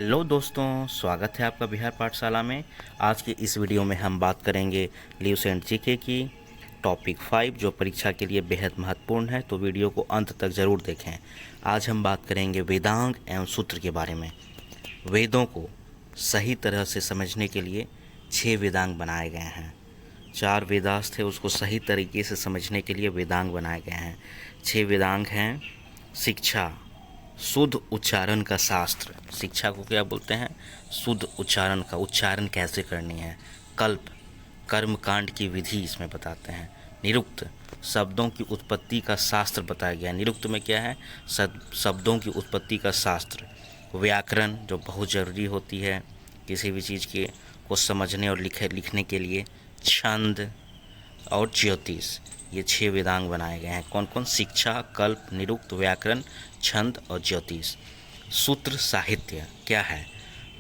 Hello दोस्तों, स्वागत है आपका बिहार पाठशाला में। आज के इस वीडियो में हम बात करेंगे लीव्स एंड जीके की टॉपिक 5 जो परीक्षा के लिए बेहद महत्वपूर्ण है, तो वीडियो को अंत तक ज़रूर देखें। आज हम बात करेंगे वेदांग एवं सूत्र के बारे में। वेदों को सही तरह से समझने के लिए 6 वेदांग बनाए गए हैं। 4 वेदास थे, उसको सही तरीके से समझने के लिए वेदांग बनाए गए हैं। 6 वेदांग हैं। शिक्षा, शुद्ध उच्चारण का शास्त्र। शिक्षा को क्या बोलते हैं? शुद्ध उच्चारण का, उच्चारण कैसे करनी है। कल्प, कर्म कांड की विधि इसमें बताते हैं। निरुक्त, शब्दों की उत्पत्ति का शास्त्र बताया गया। निरुक्त में क्या है? शब्दों की उत्पत्ति का शास्त्र। व्याकरण, जो बहुत ज़रूरी होती है किसी भी चीज़ के को समझने और लिखने के लिए। छंद और ज्योतिष, ये 6 वेदांग बनाए गए हैं। कौन कौन? शिक्षा, कल्प, निरुक्त, व्याकरण, छंद और ज्योतिष। सूत्र साहित्य क्या है?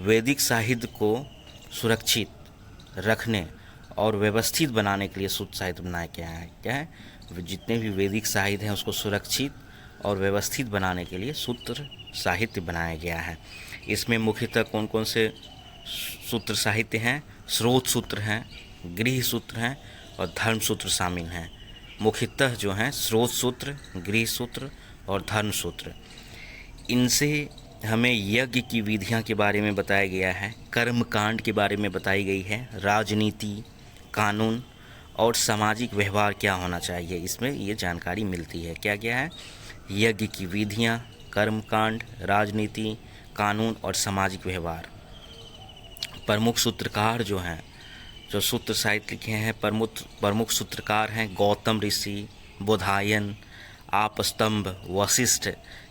वैदिक साहित्य को सुरक्षित रखने और व्यवस्थित बनाने के लिए सूत्र साहित्य बनाया गया है। क्या है? जितने भी वैदिक साहित्य हैं उसको सुरक्षित और व्यवस्थित बनाने के लिए सूत्र साहित्य बनाया गया है। इसमें मुख्यतः कौन कौन से सूत्र साहित्य हैं? स्रोत सूत्र हैं, गृह सूत्र हैं और धर्म सूत्र शामिल हैं। मुख्यतः जो हैं स्रोत सूत्र, गृह सूत्र और धर्म सूत्र। इनसे हमें यज्ञ की विधियां के बारे में बताया गया है, कर्म कांड के बारे में बताई गई है, राजनीति, कानून और सामाजिक व्यवहार क्या होना चाहिए, इसमें ये जानकारी मिलती है। क्या क्या है? यज्ञ की विधियां, कर्म कांड, राजनीति, कानून और सामाजिक व्यवहार। प्रमुख सूत्रकार जो हैं, जो सूत्र साहित्य लिखे हैं, प्रमुख सूत्रकार हैं गौतम ऋषि, बोधायन, आपस्तंभ, वशिष्ठ,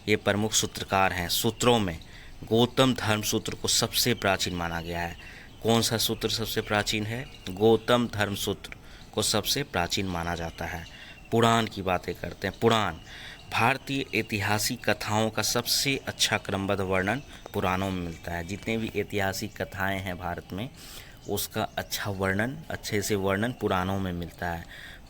ये प्रमुख सूत्रकार हैं। सूत्रों में गौतम धर्म सूत्र को सबसे प्राचीन माना गया है। कौन सा सूत्र सबसे प्राचीन है? गौतम धर्म सूत्र को सबसे प्राचीन माना जाता है। पुराण की बातें करते हैं। पुराण भारतीय ऐतिहासिक कथाओं का सबसे अच्छा क्रमबद्ध वर्णन पुराणों में मिलता है। जितने भी ऐतिहासिक कथाएं हैं भारत में, उसका अच्छा वर्णन, अच्छे से वर्णन पुराणों में मिलता है।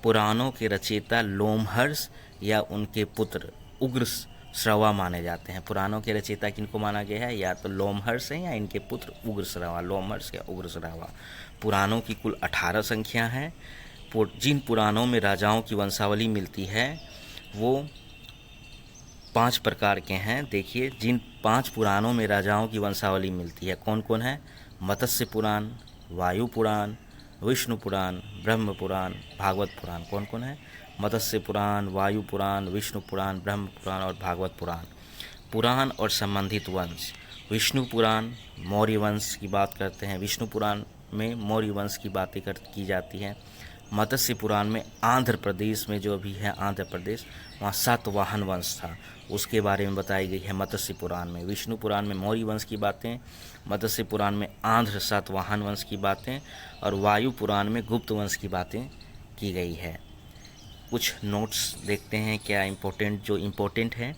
पुराणों के रचयिता लोमहर्ष या उनके पुत्र उग्रश्रवा माने जाते हैं। पुराणों के रचयिता किनको माना गया है? या तो लोमहर्ष हैं या इनके पुत्र उग्रश्रवा, लोमहर्ष या उग्रश्रवा। पुराणों की कुल 18 संख्या है। जिन पुराणों में राजाओं की वंशावली मिलती है वो 5 प्रकार के हैं। देखिए, जिन 5 पुराणों में राजाओं की वंशावली मिलती है कौन कौन है? मत्स्य पुराण, वायु पुराण, विष्णु पुराण, ब्रह्म पुराण, भागवत पुराण। कौन कौन है? मत्स्य पुराण, वायु पुराण, विष्णु पुराण, ब्रह्म पुराण और भागवत पुराण। पुराण और संबंधित वंश। विष्णु पुराण मौर्य वंश की बात करते हैं। विष्णु पुराण में मौर्य वंश की बातें की जाती हैं। मत्स्य पुराण में आंध्र प्रदेश में जो भी है आंध्र प्रदेश, वहाँ सातवाहन वंश था, उसके बारे में बताई गई है मत्स्य पुराण में। विष्णु पुराण में मौर्य वंश की बातें, मत्स्य पुराण में आंध्र सातवाहन वंश की बातें और वायु पुराण में गुप्त वंश की बातें की गई है। कुछ नोट्स देखते हैं क्या इम्पोर्टेंट है।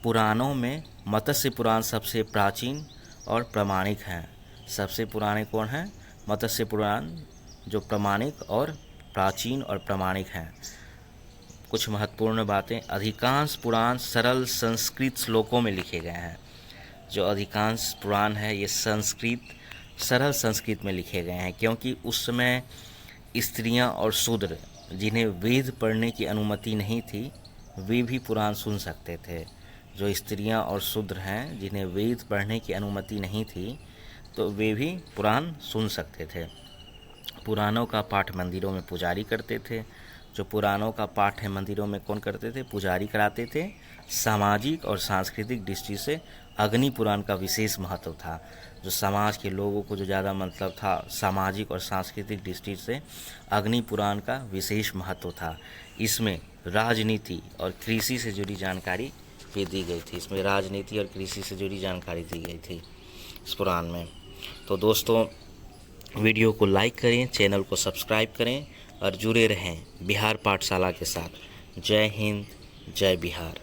पुराणों में मत्स्य पुराण सबसे प्राचीन और प्रामाणिक है। सबसे पुराने कौन हैं? मत्स्य पुराण जो प्रामाणिक और प्राचीन और प्रामाणिक हैं। कुछ महत्वपूर्ण बातें, अधिकांश पुराण सरल संस्कृत श्लोकों में लिखे गए हैं। जो अधिकांश पुराण है ये सरल संस्कृत में लिखे गए हैं, क्योंकि उस समय स्त्रियां और शूद्र जिन्हें वेद पढ़ने की अनुमति नहीं थी वे भी पुराण सुन सकते थे। जो स्त्रियां और शूद्र हैं जिन्हें वेद पढ़ने की अनुमति नहीं थी तो वे भी पुराण सुन सकते थे। पुराणों का पाठ मंदिरों में पुजारी करते थे। जो पुराणों का पाठ है मंदिरों में कौन करते थे? पुजारी कराते थे। सामाजिक और सांस्कृतिक दृष्टि से अग्नि पुराण का विशेष महत्व था। जो समाज के लोगों को जो ज़्यादा मतलब था, सामाजिक और सांस्कृतिक दृष्टि से अग्नि पुराण का विशेष महत्व था। इसमें राजनीति और कृषि से जुड़ी जानकारी भी दी गई थी। इसमें राजनीति और कृषि से जुड़ी जानकारी दी गई थी इस पुराण में। तो दोस्तों, वीडियो को लाइक करें, चैनल को सब्सक्राइब करें और जुड़े रहें बिहार पाठशाला के साथ। जय हिंद, जय बिहार।